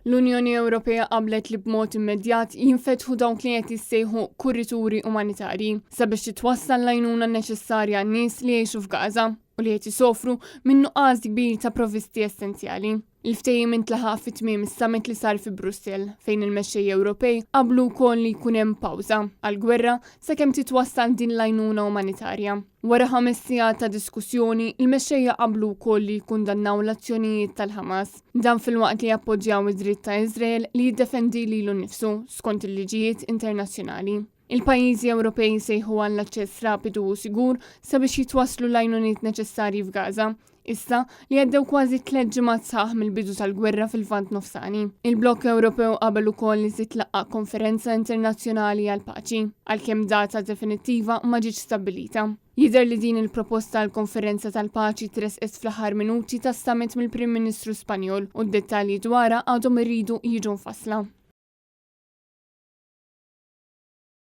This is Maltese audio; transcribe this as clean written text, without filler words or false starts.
L-Unjoni Ewropea qablet li b'mod immedjat jinfetħu dawn li qed jissejħu kurrituri umanitarji sabiex titwassal l-għajnuna neċessarja għan-nies li jgħixu f'Gaza u li qed isofru minn nuqqas kbir ta' provvisti essenzjali. Il-ftehim intlaħaq fit-tmiem is-summit li sar fi Brussell fejn il-mexxejja Ewropej qablu wkoll li jkun hemm pawża għall-gwerra sakemm titwassal din l-għajnuna umanitarja. Wara 5 sigħat ta' diskussjoni, il-mexxejja qablu wkoll li jkundannaw l-azzjonijiet tal-Ħamas. Dan filwaqt li jappoġġjaw id-dritt ta' Iżrael li jiddefendi lilu nnifsu skont il-liġijiet internazzjonali. Il-pajjiżi Ewropej sejħu għall aċċess rapidu u sigur sabiex jitwasslu l-għajnuniet neċessarji f'Gaza. Issa li għaddew kważi 3 ġimgħat sħaħ mill-bidu tal-gwerra fil-Lvant Nofsani. Il-Blokk Ewropew qabel ukoll li titlaqqa konferenza internazzjonali għal paċi għalkemm data definittiva ma ġietx stabbilita. Jidher li din il-proposta għal konferenza tal-paċi tresqet fl-aħħar minuti tas-summit mill-Prim Ministru Spanjol u d-dettalji dwarha għadhom irridu jiġu mfassla.